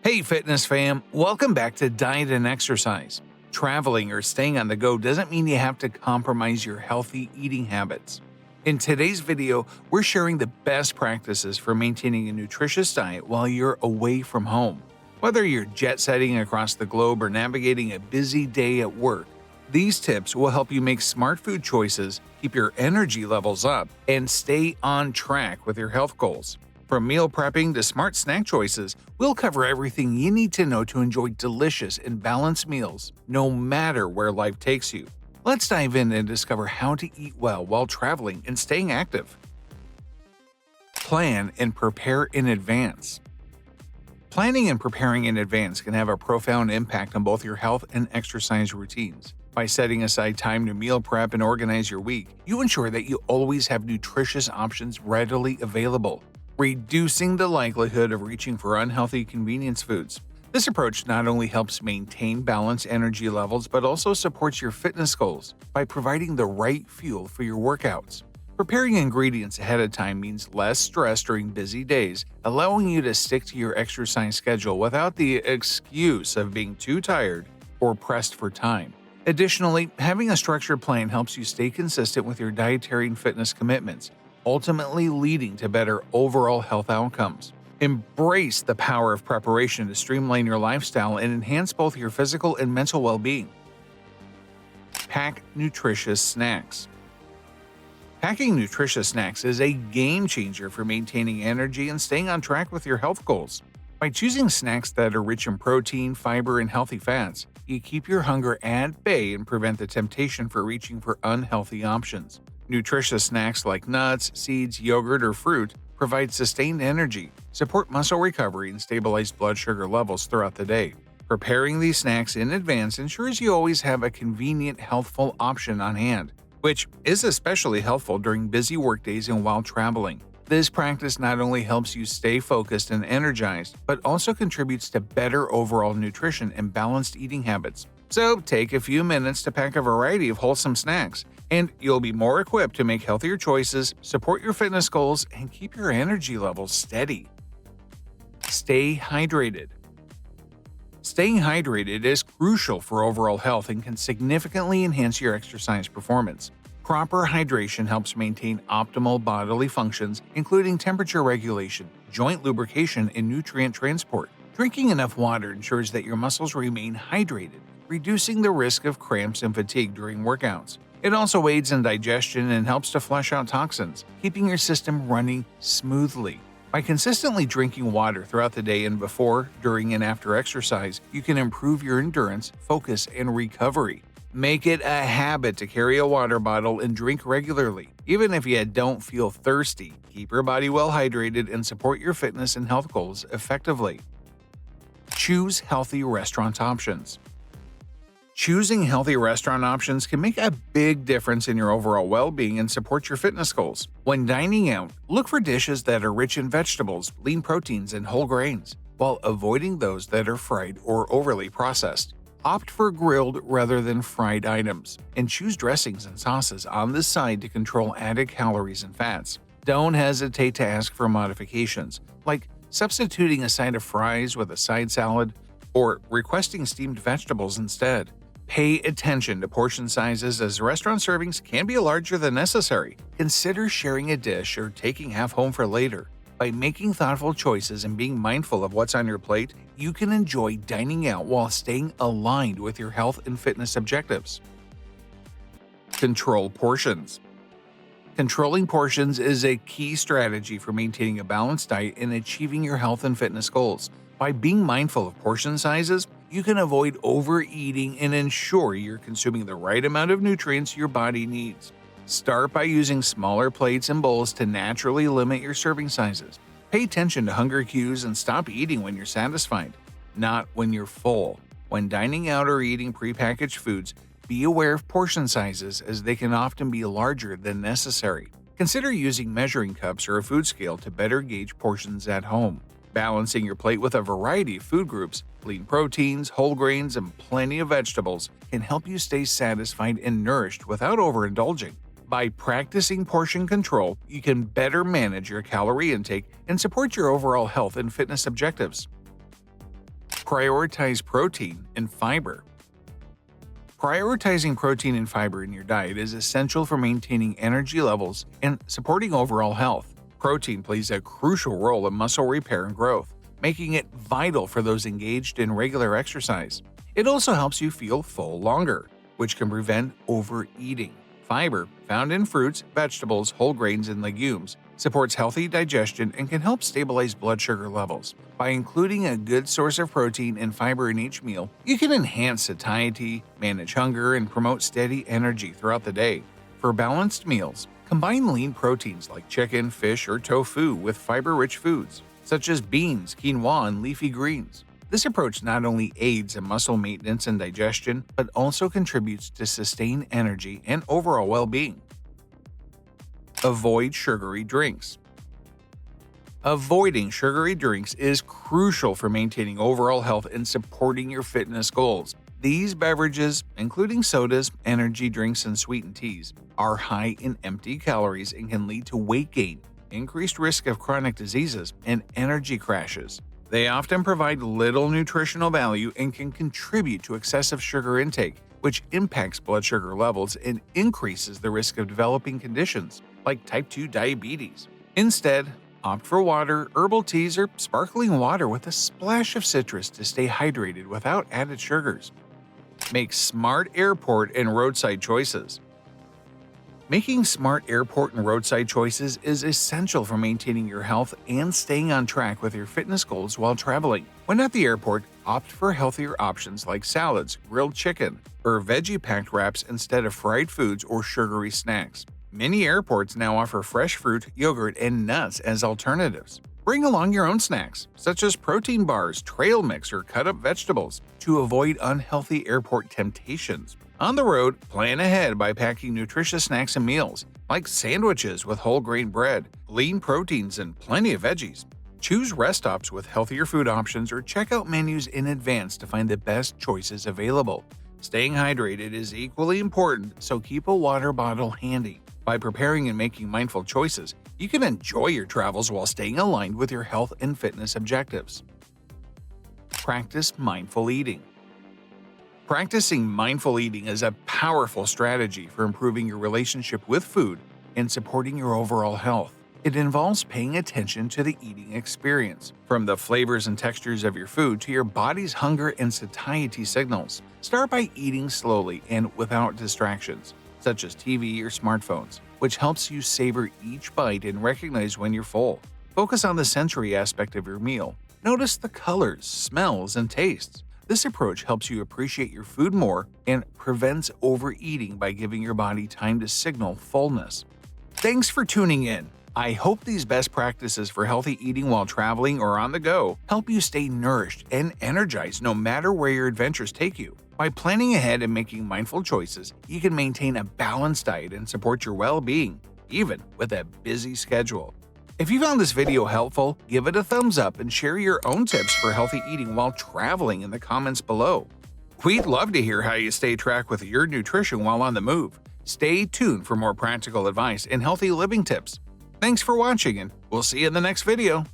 Hey fitness fam, welcome back to Diet and Exercise. Traveling or staying on the go doesn't mean you have to compromise your healthy eating habits. In today's video, we're sharing the best practices for maintaining a nutritious diet while you're away from home. Whether you're jet setting across the globe or navigating a busy day at work, these tips will help you make smart food choices, keep your energy levels up, and stay on track with your health goals. From meal prepping to smart snack choices, we'll cover everything you need to know to enjoy delicious and balanced meals, no matter where life takes you. Let's dive in and discover how to eat well while traveling and staying active. Plan and prepare in advance. Planning and preparing in advance can have a profound impact on both your health and exercise routines. By setting aside time to meal prep and organize your week, you ensure that you always have nutritious options readily available, reducing the likelihood of reaching for unhealthy convenience foods. This approach not only helps maintain balanced energy levels but also supports your fitness goals by providing the right fuel for your workouts. Preparing ingredients ahead of time means less stress during busy days, allowing you to stick to your exercise schedule without the excuse of being too tired or pressed for time. Additionally, having a structured plan helps you stay consistent with your dietary and fitness commitments, ultimately leading to better overall health outcomes. Embrace the power of preparation to streamline your lifestyle and enhance both your physical and mental well-being. Pack nutritious snacks. Packing nutritious snacks is a game changer for maintaining energy and staying on track with your health goals. By choosing snacks that are rich in protein, fiber, and healthy fats, you keep your hunger at bay and prevent the temptation for reaching for unhealthy options. Nutritious snacks like nuts, seeds, yogurt, or fruit provide sustained energy, support muscle recovery, and stabilize blood sugar levels throughout the day. Preparing these snacks in advance ensures you always have a convenient, healthful option on hand, which is especially helpful during busy workdays and while traveling. This practice not only helps you stay focused and energized, but also contributes to better overall nutrition and balanced eating habits. So take a few minutes to pack a variety of wholesome snacks, and you'll be more equipped to make healthier choices, support your fitness goals, and keep your energy levels steady. Stay hydrated. Staying hydrated is crucial for overall health and can significantly enhance your exercise performance. Proper hydration helps maintain optimal bodily functions, including temperature regulation, joint lubrication, and nutrient transport. Drinking enough water ensures that your muscles remain hydrated, reducing the risk of cramps and fatigue during workouts. It also aids in digestion and helps to flush out toxins, keeping your system running smoothly. By consistently drinking water throughout the day and before, during, and after exercise, you can improve your endurance, focus, and recovery. Make it a habit to carry a water bottle and drink regularly. Even if you don't feel thirsty, keep your body well hydrated and support your fitness and health goals effectively. Choose healthy restaurant options. Choosing healthy restaurant options can make a big difference in your overall well-being and support your fitness goals. When dining out, look for dishes that are rich in vegetables, lean proteins, and whole grains, while avoiding those that are fried or overly processed. Opt for grilled rather than fried items, and choose dressings and sauces on the side to control added calories and fats. Don't hesitate to ask for modifications, like substituting a side of fries with a side salad or requesting steamed vegetables instead. Pay attention to portion sizes, as restaurant servings can be larger than necessary. Consider sharing a dish or taking half home for later. By making thoughtful choices and being mindful of what's on your plate, you can enjoy dining out while staying aligned with your health and fitness objectives. Control portions. Controlling portions is a key strategy for maintaining a balanced diet and achieving your health and fitness goals. By being mindful of portion sizes, you can avoid overeating and ensure you're consuming the right amount of nutrients your body needs. Start by using smaller plates and bowls to naturally limit your serving sizes. Pay attention to hunger cues and stop eating when you're satisfied, not when you're full. When dining out or eating prepackaged foods, be aware of portion sizes, as they can often be larger than necessary. Consider using measuring cups or a food scale to better gauge portions at home. Balancing your plate with a variety of food groups, lean proteins, whole grains, and plenty of vegetables can help you stay satisfied and nourished without overindulging. By practicing portion control, you can better manage your calorie intake and support your overall health and fitness objectives. Prioritize protein and fiber. Prioritizing protein and fiber in your diet is essential for maintaining energy levels and supporting overall health. Protein plays a crucial role in muscle repair and growth, making it vital for those engaged in regular exercise. It also helps you feel full longer, which can prevent overeating. Fiber, found in fruits, vegetables, whole grains, and legumes, supports healthy digestion and can help stabilize blood sugar levels. By including a good source of protein and fiber in each meal, you can enhance satiety, manage hunger, and promote steady energy throughout the day. For balanced meals, combine lean proteins like chicken, fish, or tofu with fiber-rich foods, such as beans, quinoa, and leafy greens. This approach not only aids in muscle maintenance and digestion, but also contributes to sustained energy and overall well-being. Avoid sugary drinks. Avoiding sugary drinks is crucial for maintaining overall health and supporting your fitness goals. These beverages, including sodas, energy drinks, and sweetened teas, are high in empty calories and can lead to weight gain, increased risk of chronic diseases, and energy crashes. They often provide little nutritional value and can contribute to excessive sugar intake, which impacts blood sugar levels and increases the risk of developing conditions like type 2 diabetes. Instead, opt for water, herbal teas, or sparkling water with a splash of citrus to stay hydrated without added sugars. Make smart airport and roadside choices. Making smart airport and roadside choices is essential for maintaining your health and staying on track with your fitness goals while traveling. When at the airport, opt for healthier options like salads, grilled chicken, or veggie-packed wraps instead of fried foods or sugary snacks. Many airports now offer fresh fruit, yogurt, and nuts as alternatives. Bring along your own snacks, such as protein bars, trail mix, or cut-up vegetables, to avoid unhealthy airport temptations. On the road, plan ahead by packing nutritious snacks and meals, like sandwiches with whole grain bread, lean proteins, and plenty of veggies. Choose rest stops with healthier food options or check out menus in advance to find the best choices available. Staying hydrated is equally important, so keep a water bottle handy. By preparing and making mindful choices, you can enjoy your travels while staying aligned with your health and fitness objectives. Practice mindful eating. Practicing mindful eating is a powerful strategy for improving your relationship with food and supporting your overall health. It involves paying attention to the eating experience, from the flavors and textures of your food to your body's hunger and satiety signals. Start by eating slowly and without distractions, such as TV or smartphones, which helps you savor each bite and recognize when you're full. Focus on the sensory aspect of your meal. Notice the colors, smells, and tastes. This approach helps you appreciate your food more and prevents overeating by giving your body time to signal fullness. Thanks for tuning in. I hope these best practices for healthy eating while traveling or on the go help you stay nourished and energized no matter where your adventures take you. By planning ahead and making mindful choices, you can maintain a balanced diet and support your well-being, even with a busy schedule. If you found this video helpful, give it a thumbs up and share your own tips for healthy eating while traveling in the comments below. We'd love to hear how you stay track with your nutrition while on the move. Stay tuned for more practical advice and healthy living tips. Thanks for watching, and we'll see you in the next video.